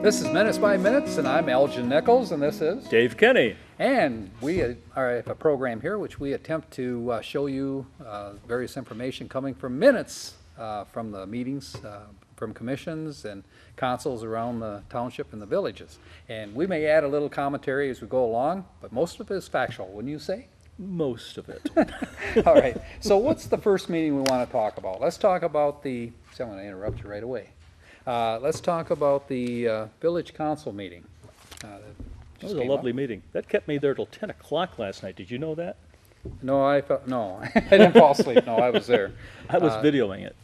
This is Minutes by Minutes, and I'm Elgin Nichols, and this is Dave Kenny. And we are a program here which we attempt to show you various information coming from minutes from the meetings, from commissions and consuls around the township and the villages. And we may add a little commentary as we go along, but most of it is factual, wouldn't you say? Most of it. All right. So what's the first meeting we want to talk about? Let's talk about the, so I'm going to interrupt you right away. Let's talk about the village council meeting. That was a lovely meeting. That kept me there till 10 o'clock last night. Did you know that? No, I didn't fall asleep. No, I was there. I was videoing it.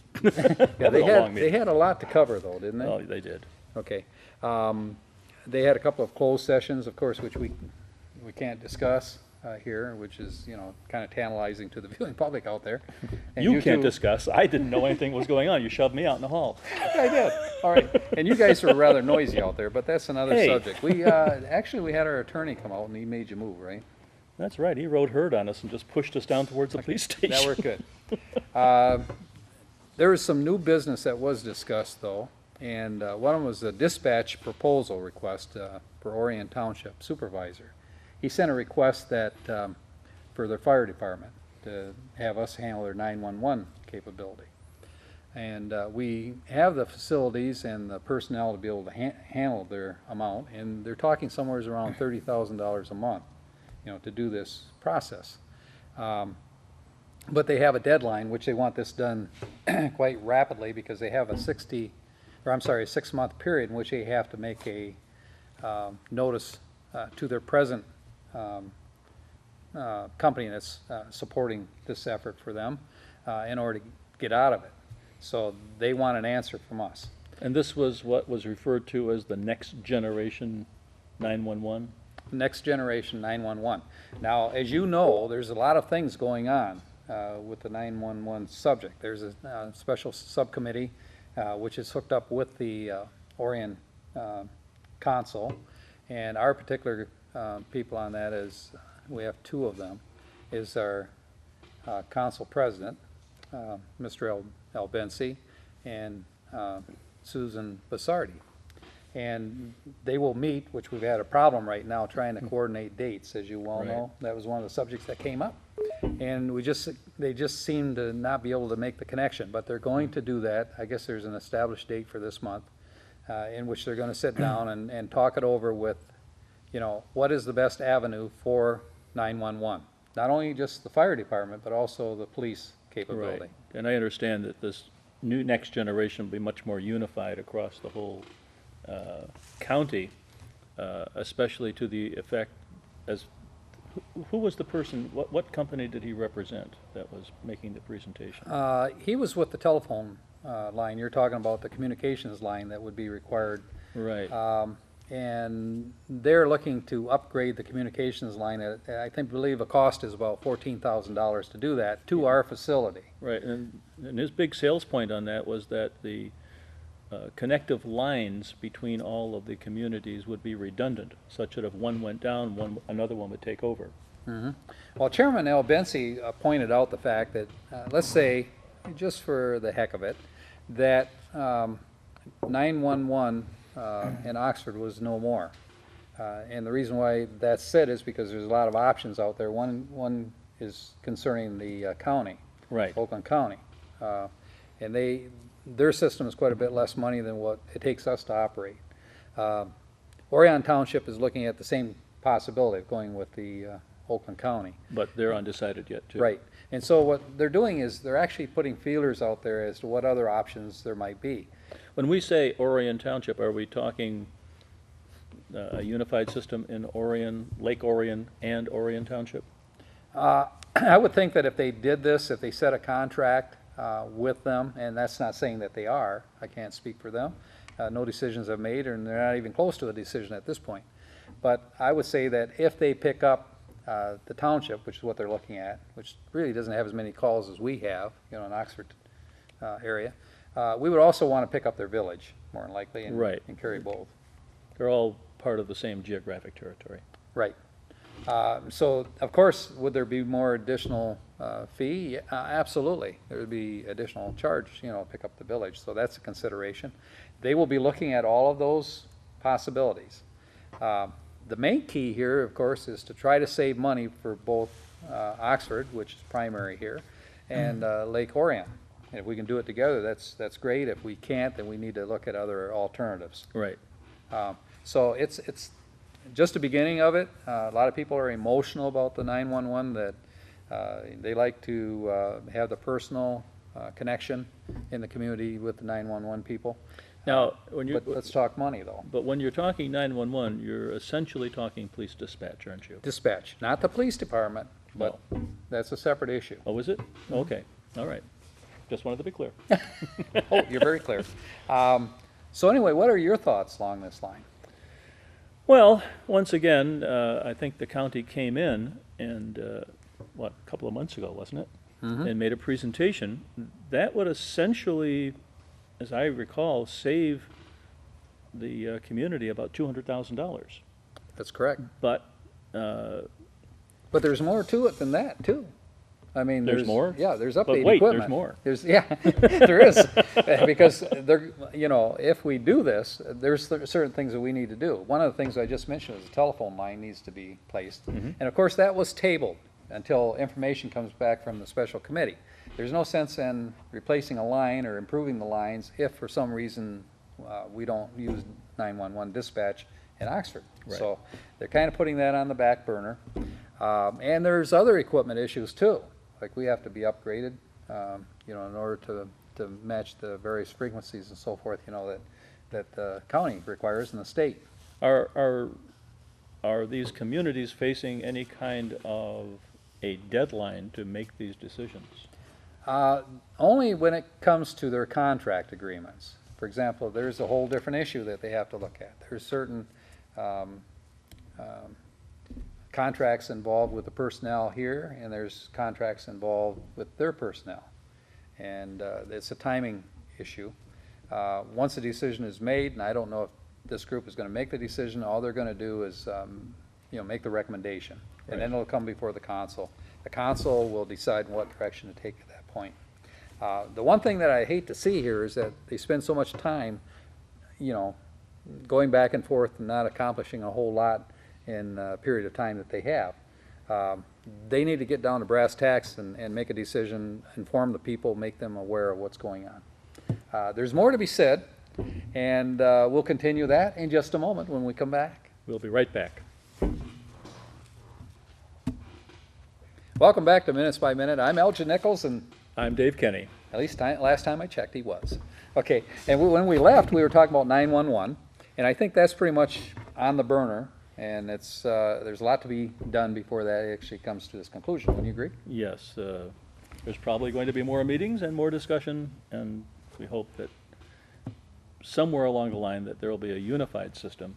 Yeah, they had a lot to cover though, didn't they? Oh, they did. Okay. They had a couple of closed sessions, of course, which we can't discuss here, which is, you know, kind of tantalizing to the viewing public out there. And you can't discuss. I didn't know anything was going on. You shoved me out in the hall. I did. All right. And you guys were rather noisy out there, but that's another subject. We actually we had our attorney come out and he made you move, right? That's right. He rode herd on us and just pushed us down towards the police station. That worked good. There was some new business that was discussed, though, and one of them was a dispatch proposal request for Orion Township supervisor. He sent a request that for their fire department to have us handle their 911 capability. And we have the facilities and the personnel to be able to handle their amount, and they're talking somewhere around $30,000 a month, you know, to do this process. But they have a deadline, which they want this done quite rapidly because they have a 6-month period in which they have to make a notice to their present company that's supporting this effort for them in order to get out of it. So they want an answer from us. And this was what was referred to as the next generation 911? Next generation 911. Now, as you know, there's a lot of things going on with the 911 subject. There's a special subcommittee which is hooked up with the Orion Console, and our particular people on that is, we have two of them, is our council president, Mr. Albensi, and Susan Basardi. And they will meet, which we've had a problem right now trying to coordinate dates, as you well know. That was one of the subjects that came up. And they just seem to not be able to make the connection, but they're going to do that. I guess there's an established date for this month in which they're going to sit down and talk it over with, you know, what is the best avenue for 911? Not only just the fire department, but also the police capability. Right. And I understand that this new next generation will be much more unified across the whole county, especially to the effect as, who was the person, what company did he represent that was making the presentation? He was with the telephone line. You're talking about the communications line that would be required. Right. And they're looking to upgrade the communications line at, I believe a cost is about $14,000 to do that to our facility. Right, and his big sales point on that was that the connective lines between all of the communities would be redundant, such that if one went down, another one would take over. Mm-hmm. Well, Chairman Albensi pointed out the fact that, let's say, just for the heck of it, that 911 in Oxford was no more. And the reason why that's said is because there's a lot of options out there. One is concerning the county, right, Oakland County. And their system is quite a bit less money than what it takes us to operate. Orion Township is looking at the same possibility of going with the Oakland County. But they're undecided yet, too. Right. And so what they're doing is they're actually putting feelers out there as to what other options there might be. When we say Orion Township, are we talking a unified system in Orion, Lake Orion, and Orion Township? I would think that if they did this, if they set a contract with them, and that's not saying that they are, I can't speak for them, no decisions have made, and they're not even close to a decision at this point. But I would say that if they pick up the township, which is what they're looking at, which really doesn't have as many calls as we have, you know, in Oxford area, we would also want to pick up their village, more than likely, and carry both. They're all part of the same geographic territory. Right. So, of course, would there be more additional fee? Absolutely. There would be additional charge, you know, pick up the village. So that's a consideration. They will be looking at all of those possibilities. The main key here, of course, is to try to save money for both Oxford, which is primary here, and Lake Orion. And if we can do it together, that's great. If we can't, then we need to look at other alternatives. Right. So it's just the beginning of it. A lot of people are emotional about the 911, that they like to have the personal connection in the community with the 911 people. Now, when you, But let's talk money, though. but when you're talking 911, you're essentially talking police dispatch, aren't you? Dispatch, not the police department, but that's a separate issue. Oh, is it? Okay, all right. Just wanted to be clear. Oh, you're very clear. So anyway, what are your thoughts along this line? Well, once again, I think the county came in and, a couple of months ago, wasn't it? And made a presentation that would essentially, as I recall, save the community about $200,000. That's correct. But But there's more to it than that, too. I mean, There's more? Yeah, there's But updated wait, equipment. there's more. Yeah, there is. Because there, if we do this, there's certain things that we need to do. One of the things I just mentioned is a telephone line needs to be placed. And of course, that was tabled until information comes back from the special committee. There's no sense in replacing a line or improving the lines if for some reason we don't use 911 dispatch in Oxford. Right. So they're kind of putting that on the back burner. And there's other equipment issues too. Like we have to be upgraded, in order to match the various frequencies and so forth, that the county requires and the state. Are these communities facing any kind of a deadline to make these decisions? Only when it comes to their contract agreements. For example, there's a whole different issue that they have to look at. There's certain contracts involved with the personnel here, and there's contracts involved with their personnel. And it's a timing issue. Once a decision is made, and I don't know if this group is going to make the decision, all they're going to do is make the recommendation. And then it'll come before the council. The council will decide what direction to take at that point. The one thing that I hate to see here is that they spend so much time, going back and forth and not accomplishing a whole lot in a period of time that they have. They need to get down to brass tacks and make a decision, inform the people, make them aware of what's going on. There's more to be said, and we'll continue that in just a moment when we come back. We'll be right back. Welcome back to Minutes by Minute. I'm Elgin Nichols, and I'm Dave Kenny. at least last time I checked, he was. Okay, and when we left, we were talking about 911, and I think that's pretty much on the burner, and it's there's a lot to be done before that actually comes to this conclusion. Wouldn't you agree? Yes, there's probably going to be more meetings and more discussion, and we hope that somewhere along the line that there will be a unified system,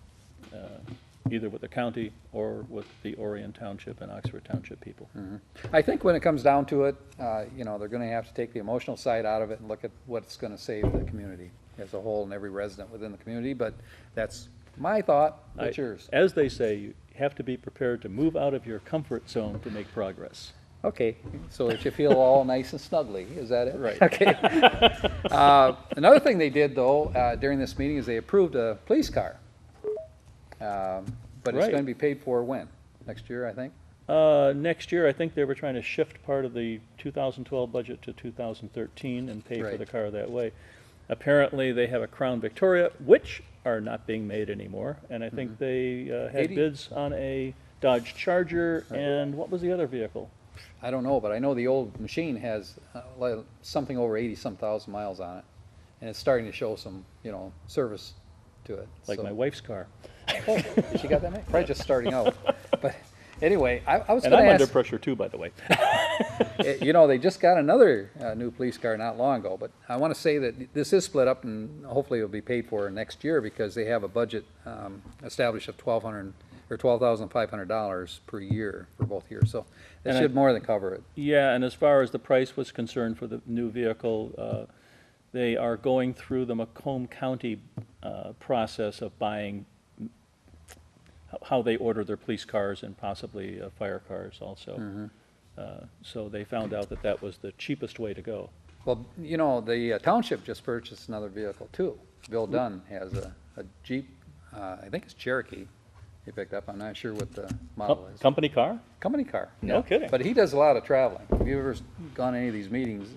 either with the county or with the Orion Township and Oxford Township people. I think when it comes down to it, they're going to have to take the emotional side out of it and look at what's going to save the community as a whole and every resident within the community, but that's my thought. What's yours? As they say, you have to be prepared to move out of your comfort zone to make progress. Okay, so that you feel all nice and snuggly, is that it? Right. Okay. Another thing they did, though, during this meeting is they approved a police car. But it's Right. going to be paid for when? Next year, I think? Next year, I think they were trying to shift part of the 2012 budget to 2013 and pay for Right. the car that way. Apparently, they have a Crown Victoria, which are not being made anymore, and I think they had 80? bids on a Dodge Charger, and what was the other vehicle? I don't know, but I know the old machine has something over 80-some thousand miles on it. And it's starting to show some, service to it. Like So- my wife's car. Oh, she got that many? Probably just starting out. But anyway, I was And going I'm to under ask, pressure too, by the way. they just got another new police car not long ago, but I want to say that this is split up and hopefully it'll be paid for next year because they have a budget established of $12,500 per year for both years. So that And should more than cover it. Yeah, and as far as the price was concerned for the new vehicle, they are going through the Macomb County process of buying, how they order their police cars and possibly fire cars also. So they found out that that was the cheapest way to go. Well, the township just purchased another vehicle too. Bill Dunn has a Jeep I think it's Cherokee he picked up. I'm not sure what the model is. Company car? Company car. No yeah. kidding. But he does a lot of traveling. Have you ever gone to any of these meetings,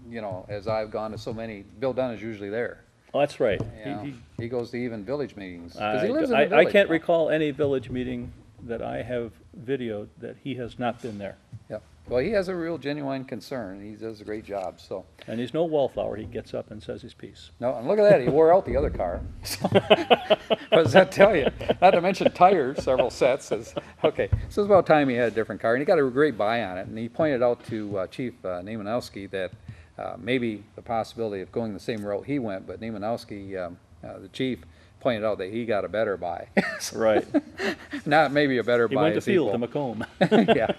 you know, as I've gone to so many, Bill Dunn is usually there. Oh, that's right. You know, he goes to even village meetings, because he I, lives in the I village. can't recall any village meeting that I have videoed that he has not been there. Yep. Well, he has a real genuine concern. He does a great job, so. And he's no wallflower. He gets up and says his piece. No, and look at that, he wore out the other car. So, what does that tell you? Not to mention tires, several sets. Okay, so it's about time he had a different car, and he got a great buy on it. And he pointed out to Chief Niemanowski that maybe the possibility of going the same route he went, but Niemanowski, the chief, pointed out that he got a better buy. So, Right. not maybe a better He buy went to as field to equal. Macomb. Yeah.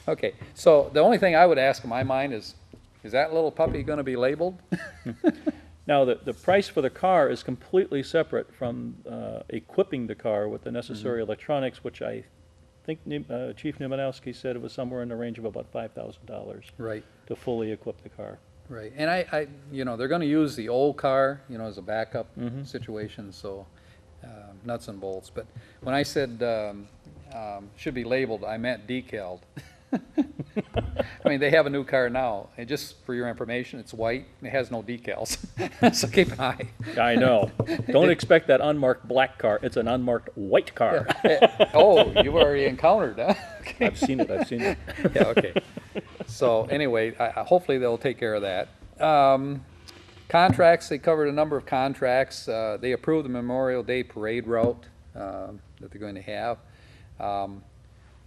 Okay, so the only thing I would ask in my mind is that little puppy going to be labeled? Now, the price for the car is completely separate from equipping the car with the necessary electronics, which I think Chief Niemanowski said it was somewhere in the range of about $5,000 Right, to fully equip the car. right. And I you know, they're going to use the old car, you know, as a backup situation, so nuts and bolts. But when I said should be labeled, I meant decaled. I mean, they have a new car now, and just for your information, it's white, and it has no decals, so keep an eye. I know. Don't expect that unmarked black car. It's an unmarked white car. Oh, you've already encountered, huh? Okay. I've seen it. I've seen it. Yeah, okay. So anyway, hopefully they'll take care of that. Contracts, they covered a number of contracts. They approved the Memorial Day parade route that they're going to have.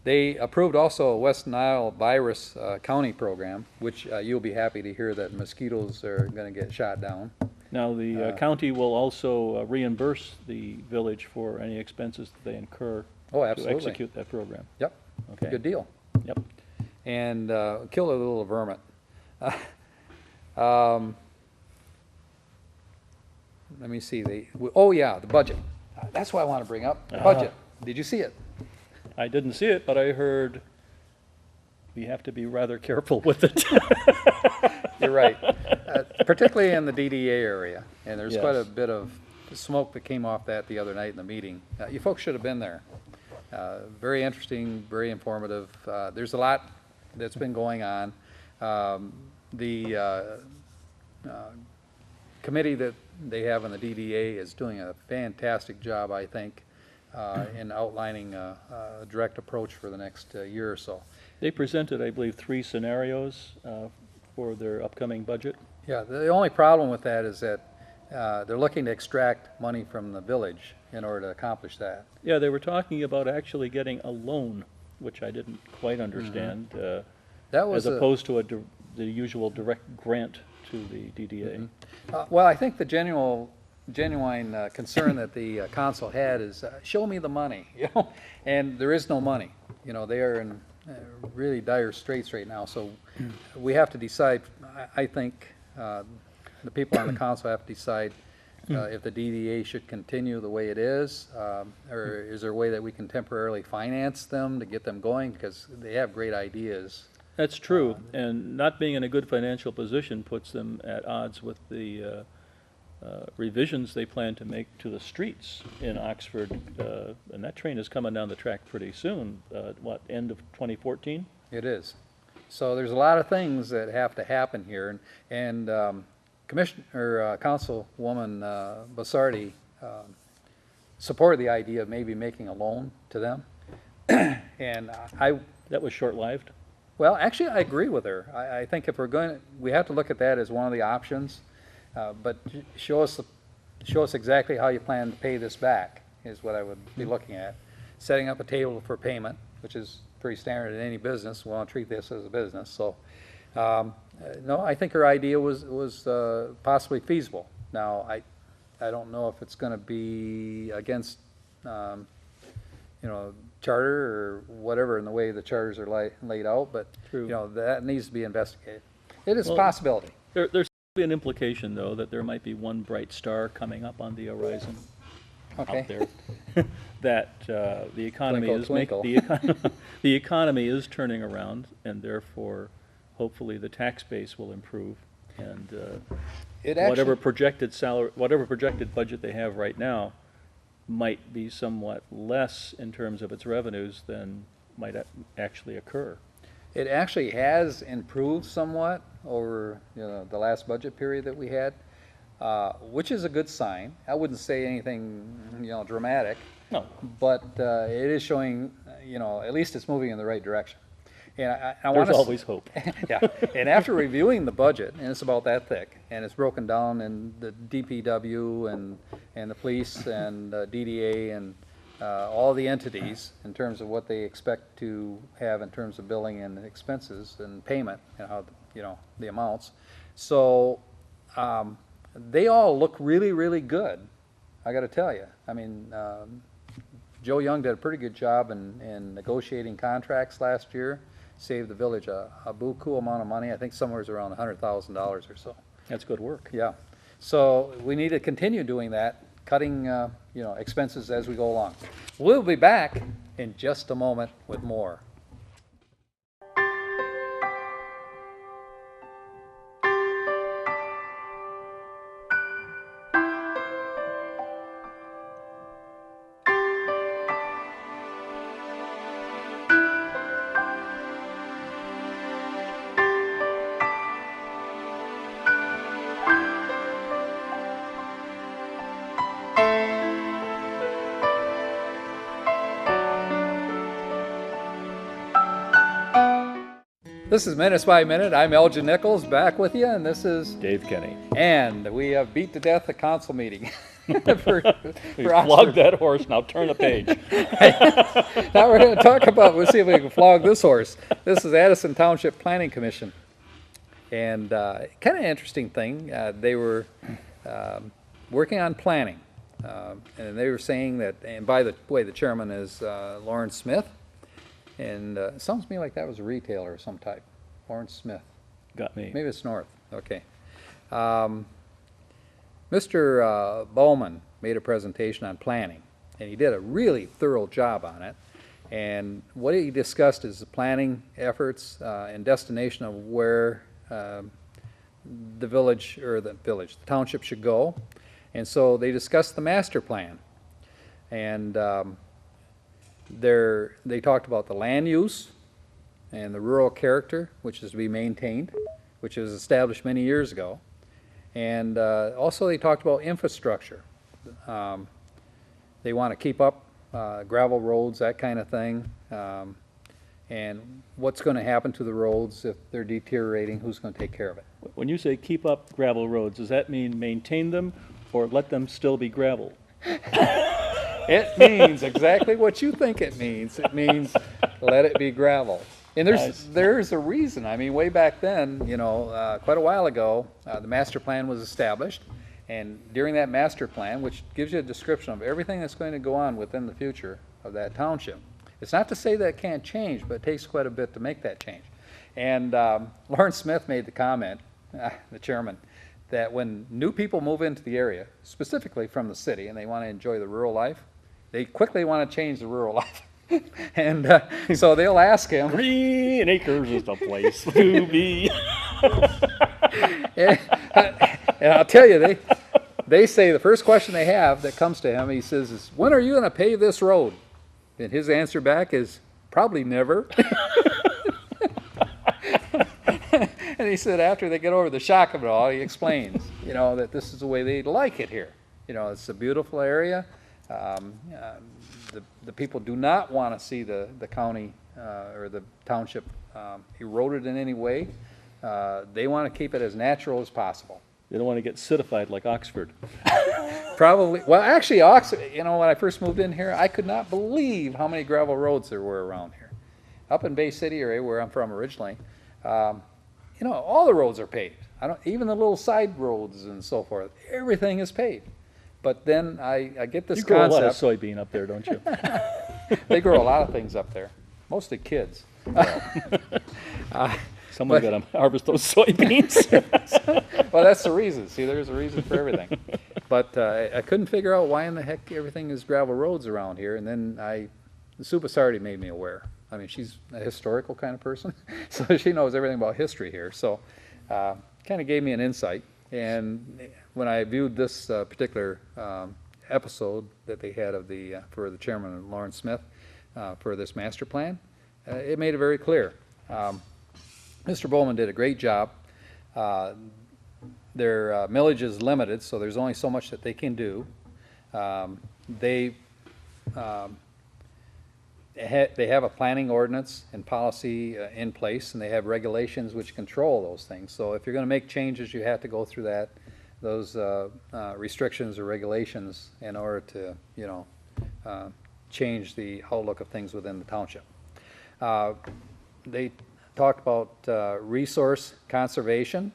They approved also a West Nile virus county program, which you'll be happy to hear that mosquitoes are going to get shot down. Now, the county will also reimburse the village for any expenses that they incur Oh, to absolutely. execute that program. Yep, Okay. good deal. Yep. And kill a little vermin. Let me see. Oh, yeah, the budget. That's what I want to bring up. The budget. Did you see it? I didn't see it, but I heard we have to be rather careful with it. You're right. Particularly in the DDA area. And there's quite a Yes. bit of smoke that came off that the other night in the meeting. You folks should have been there. Very interesting, very informative. There's a lot that's been going on. The committee that they have in the DDA is doing a fantastic job, I think, in outlining a direct approach for the next year or so. They presented, I believe, 3 scenarios for their upcoming budget. Yeah, the only problem with that is that they're looking to extract money from the village in order to accomplish that. Yeah, they were talking about actually getting a loan, which I didn't quite understand, That was as opposed to the usual direct grant to the DDA. well, I think the genuine concern that the council had is, show me the money, you know, and there is no money. You know, they are in really dire straits right now, so we have to decide. I think the people on the council have to decide if the DDA should continue the way it is, or is there a way that we can temporarily finance them to get them going, because they have great ideas. That's true, and not being in a good financial position puts them at odds with the revisions they plan to make to the streets in Oxford, and that train is coming down the track pretty soon, end of 2014? It is. So there's a lot of things that have to happen here, and Councilwoman Basardi supported the idea of maybe making a loan to them, and That was short-lived? well, actually, I agree with her. I think if we're going, we have to look at that as one of the options, but show us exactly how you plan to pay this back is what I would be looking at. Setting up a table for payment, which is pretty standard in any business. We want to treat this as a business. So, no, I think her idea was possibly feasible. Now, I don't know if it's going to be against, charter or whatever in the way the charters are laid out, but True. that needs to be investigated. It is a Well, possibility. There's be an implication, though, that there might be one bright star coming up on the horizon Okay. out there. That the economy Twinkle, is twinkle. the economy is turning around, and therefore, hopefully, the tax base will improve, and It actually, whatever projected budget they have right now might be somewhat less in terms of its revenues than might actually occur. It actually has improved somewhat over, the last budget period that we had, which is a good sign. I wouldn't say anything, dramatic, No, but it is showing, at least it's moving in the right direction. And I want there's to. always hope. Yeah, and after reviewing the budget, and it's about that thick, and it's broken down in the DPW and the police and DDA and all the entities in terms of what they expect to have in terms of billing and expenses and payment, and how, the amounts. So they all look really, really good, I got to tell you. I mean, Joe Young did a pretty good job in negotiating contracts last year. Saved the village a buku amount of money. I think somewhere around $100,000 or so. That's good work. Yeah. So we need to continue doing that, cutting expenses as we go along. We'll be back in just a moment with more. This is Minutes by Minute. I'm Elgin Nichols, back with you, and this is Dave Kenny. And we have beat to death the council meeting. for Flog that horse, now turn a page. Now we're going to talk about, we'll see if we can flog this horse. This is Addison Township Planning Commission. And kind of interesting thing, they were working on planning. And they were saying that, and by the way, the chairman is Lawrence Smith. And it sounds to me like that was a retailer of some type. Lawrence Smith. Got me. Maybe it's North. Okay. Mr. Bowman made a presentation on planning, and he did a really thorough job on it. And what he discussed is the planning efforts and destination of where the township should go. And so they discussed the master plan. And they talked about the land use and the rural character, which is to be maintained, which was established many years ago. And also they talked about infrastructure. They want to keep up gravel roads, that kind of thing. And what's going to happen to the roads if they're deteriorating, who's going to take care of it? When you say keep up gravel roads, does that mean maintain them or let them still be gravel? It means exactly what you think it means. It means let it be gravel. And there's a reason. I mean, way back then, quite a while ago, the master plan was established. And during that master plan, which gives you a description of everything that's going to go on within the future of that township, it's not to say that it can't change, but it takes quite a bit to make that change. And Lawrence Smith made the comment, the chairman, that when new people move into the area, specifically from the city, and they want to enjoy the rural life, they quickly want to change the rural life. And so they'll ask him. 3 acres is the place to be. And I'll tell you, they say the first question they have that comes to him, he says, is, when are you going to pave this road? And his answer back is, probably never. And he said after they get over the shock of it all, he explains, that this is the way they like it here. It's a beautiful area. The people do not want to see the county or the township eroded in any way. They want to keep it as natural as possible. They don't want to get citified like Oxford. Probably. Well, actually, Oxford, when I first moved in here, I could not believe how many gravel roads there were around here. Up in Bay City area, where I'm from originally, all the roads are paved. Even the little side roads and so forth, everything is paved. But then I get this You grow concept. a lot of soybean up there, don't you? They grow a lot of things up there, mostly kids. Someone's got to harvest those soybeans. Well, that's the reason. See, there's a reason for everything. But I couldn't figure out why in the heck everything is gravel roads around here. And then the superstarty made me aware. I mean, she's a historical kind of person, so she knows everything about history here. So kind of gave me an insight. And when I viewed this particular episode that they had of for the chairman, Lawrence Smith, for this master plan, it made it very clear. Mr. Bowman did a great job. Their millage is limited, so there's only so much that they can do. They have a planning ordinance and policy in place, and they have regulations which control those things. So if you're going to make changes, you have to go through those restrictions or regulations in order to, change the outlook of things within the township. They talked about resource conservation,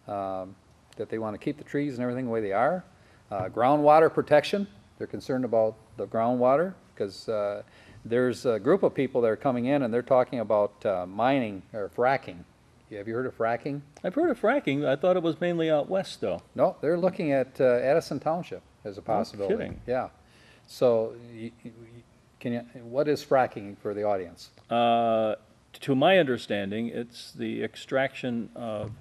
that they want to keep the trees and everything the way they are. Groundwater protection, they're concerned about the groundwater, because there's a group of people that are coming in and they're talking about mining or fracking. Have you heard of fracking? I've heard of fracking. I thought it was mainly out west, though. No, they're looking at Addison Township as a possibility. No kidding. Yeah. So, what is fracking for the audience? To my understanding, it's the extraction of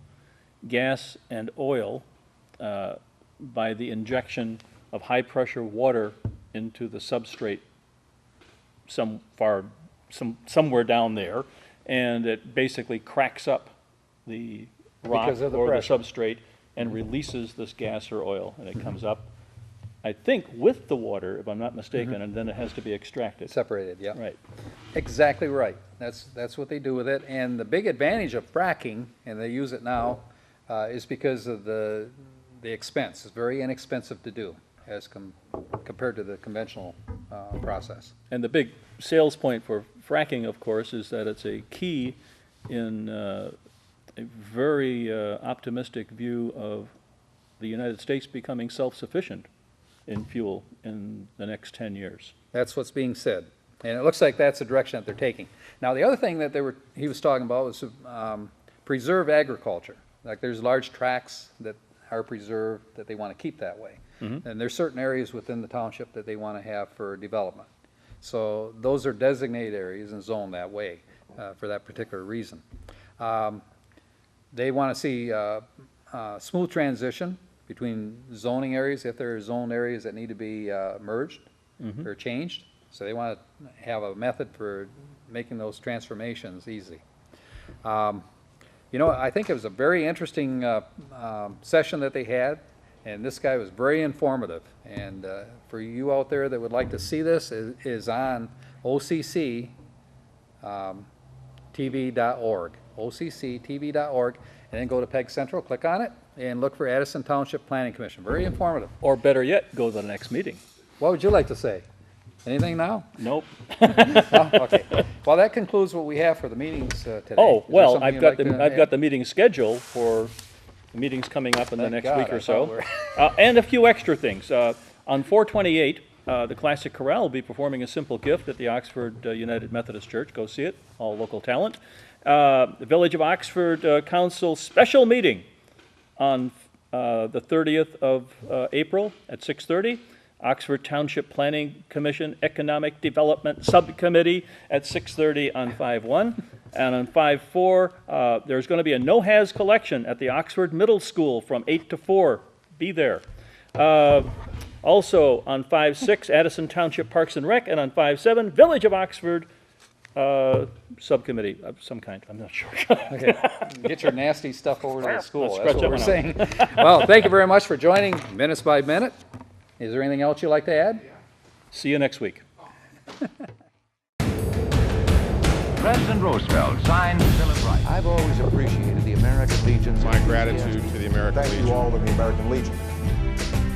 gas and oil by the injection of high-pressure water into the substrate somewhere down there, and it basically cracks up the rock Because of the or pressure. the substrate and releases this gas or oil, and it comes up, I think, with the water, if I'm not mistaken, and then it has to be extracted. Separated, yeah. Right. Exactly right. That's what they do with it. And the big advantage of fracking, and they use it now, is because of the expense. It's very inexpensive to do as compared to the conventional process. And the big sales point for fracking, of course, is that it's a key in a very optimistic view of the United States becoming self-sufficient in fuel in the next 10 years. That's what's being said. And it looks like that's the direction that they're taking. Now, the other thing that he was talking about was preserve agriculture. Like there's large tracts that are preserved that they want to keep that way. And there's certain areas within the township that they want to have for development. So those are designated areas and zoned that way for that particular reason. They want to see smooth transition between zoning areas, if there are zoned areas that need to be merged or changed. So they want to have a method for making those transformations easy. I think it was a very interesting session that they had, and this guy was very informative. And for you out there that would like to see this, is on OCCTV.org, OCCTV.org, and then go to PEG Central, click on it, and look for Addison Township Planning Commission. Very informative. Or better yet, go to the next meeting. What would you like to say? Anything now? Nope. Oh, okay. Well, that concludes what we have for the meetings today. Oh, Is there well, something I've you'd got like the to I've add? got the meeting scheduled for the meetings coming up in the Thank next week God, or I thought so, we're- and a few extra things. On 4/28, the Classic Chorale will be performing a simple gift at the Oxford United Methodist Church. Go see it, all local talent. The Village of Oxford Council special meeting on the 30th of April at 6:30. Oxford Township Planning Commission Economic Development Subcommittee at 6:30 on 5/1. And on 5/4, there's going to be a no-haz collection at the Oxford Middle School from 8 to 4. Be there. Also on 5/6, Addison Township Parks and Rec, and on 5/7, Village of Oxford Subcommittee of some kind. I'm not sure. Okay. Get your nasty stuff over to the school. Let's That's scratch what that we're one saying. Well, thank you very much for joining Minutes by Minute. Is there anything else you'd like to add? See you next week. President Roosevelt signed the Bill of Rights. I've always appreciated the American Legion's My gratitude to the American Thank Legion. you all in the American Legion.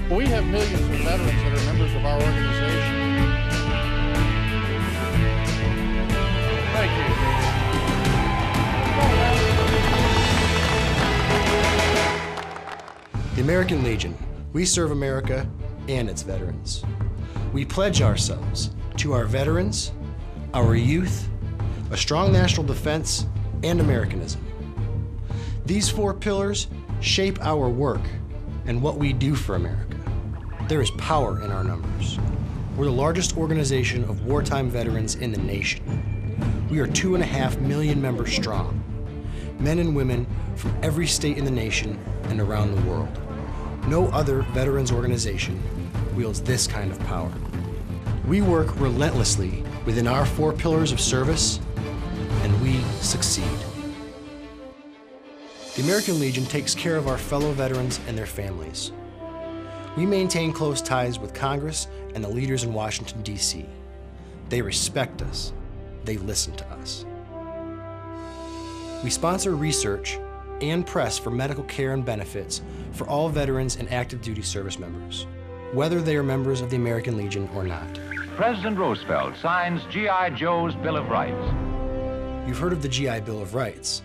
We have millions of veterans that are members of our organization. Thank you. The American Legion. We serve America and its veterans. We pledge ourselves to our veterans, our youth, a strong national defense, and Americanism. These four pillars shape our work and what we do for America. There is power in our numbers. We're the largest organization of wartime veterans in the nation. We are 2.5 million members strong, men and women from every state in the nation and around the world. No other veterans organization wields this kind of power. We work relentlessly within our 4 pillars of service, and we succeed. The American Legion takes care of our fellow veterans and their families. We maintain close ties with Congress and the leaders in Washington, D.C. They respect us. They listen to us. We sponsor research and press for medical care and benefits for all veterans and active duty service members, whether they are members of the American Legion or not. President Roosevelt signs G.I. Joe's Bill of Rights. You've heard of the GI Bill of Rights,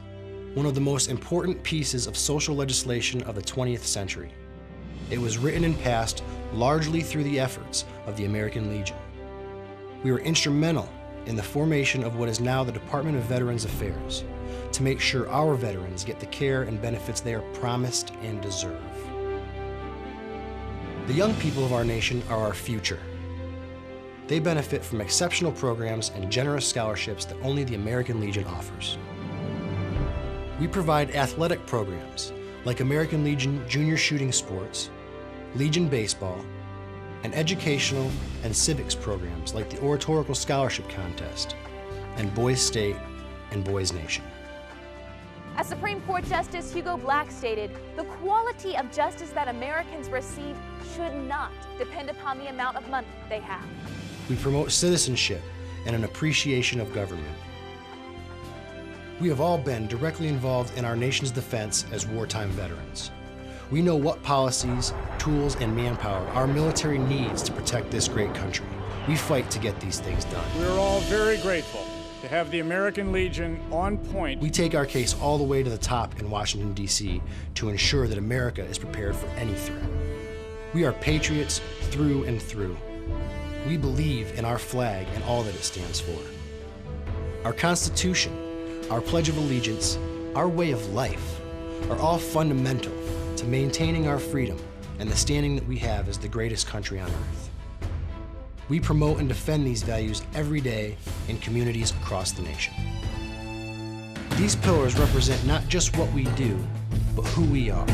one of the most important pieces of social legislation of the 20th century. It was written and passed largely through the efforts of the American Legion. We were instrumental in the formation of what is now the Department of Veterans Affairs to make sure our veterans get the care and benefits they are promised and deserve. The young people of our nation are our future. They benefit from exceptional programs and generous scholarships that only the American Legion offers. We provide athletic programs like American Legion Junior Shooting Sports, Legion Baseball, and educational and civics programs like the Oratorical Scholarship Contest, and Boys State and Boys Nation. As Supreme Court Justice Hugo Black stated, the quality of justice that Americans receive should not depend upon the amount of money they have. We promote citizenship and an appreciation of government. We have all been directly involved in our nation's defense as wartime veterans. We know what policies, tools, and manpower our military needs to protect this great country. We fight to get these things done. We're all very grateful to have the American Legion on point. We take our case all the way to the top in Washington, D.C. to ensure that America is prepared for any threat. We are patriots through and through. We believe in our flag and all that it stands for. Our Constitution, our Pledge of Allegiance, our way of life are all fundamental to maintaining our freedom and the standing that we have as the greatest country on earth. We promote and defend these values every day in communities across the nation. These pillars represent not just what we do, but who we are.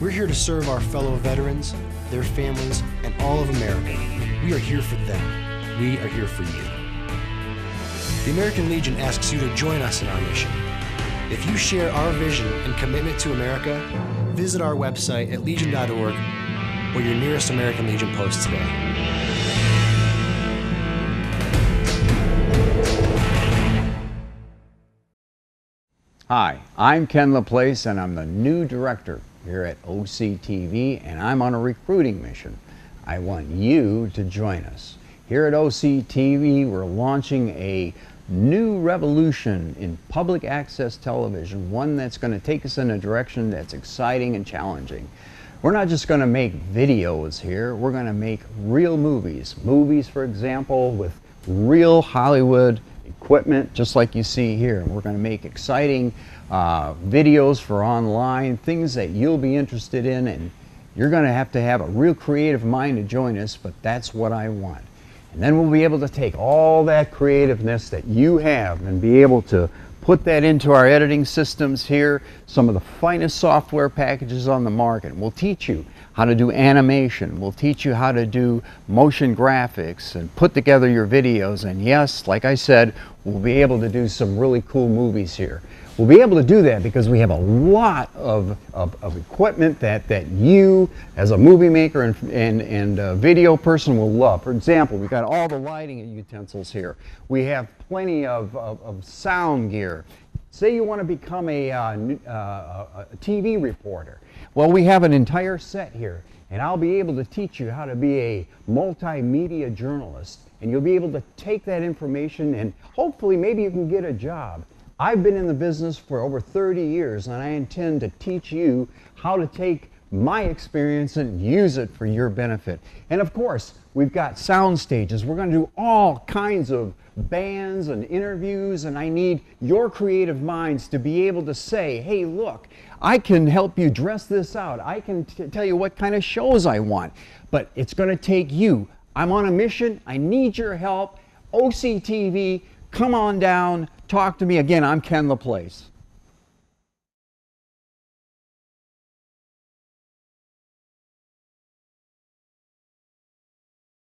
We're here to serve our fellow veterans, their families, and all of America. We are here for them. We are here for you. The American Legion asks you to join us in our mission. If you share our vision and commitment to America, visit our website at legion.org or your nearest American Legion post today. Hi, I'm Ken LaPlace, and I'm the new director here at OCTV, and I'm on a recruiting mission. I want you to join us. Here at OCTV, we're launching a new revolution in public access television, one that's going to take us in a direction that's exciting and challenging. We're not just going to make videos here, we're going to make real movies. Movies, for example, with real Hollywood equipment, just like you see here. And we're going to make exciting videos for online, things that you'll be interested in, and you're going to have a real creative mind to join us, but that's what I want. And then we'll be able to take all that creativeness that you have and be able to put that into our editing systems here, some of the finest software packages on the market. We'll teach you how to do animation. We'll teach you how to do motion graphics and put together your videos. And yes, like I said, we'll be able to do some really cool movies here. We'll be able to do that because we have a lot of equipment that you, as a movie maker and a video person, will love. For example, we've got all the lighting utensils here. We have plenty of sound gear. Say you want to become a TV reporter. Well, we have an entire set here, and I'll be able to teach you how to be a multimedia journalist, and you'll be able to take that information and hopefully maybe you can get a job. I've been in the business for over 30 years, and I intend to teach you how to take my experience and use it for your benefit. And of course, we've got sound stages. We're going to do all kinds of bands and interviews, and I need your creative minds to be able to say, hey, look, I can help you dress this out. I can tell you what kind of shows I want, but it's going to take you. I'm on a mission. I need your help. OCTV, come on down. Talk to me. Again, I'm Ken LaPlace.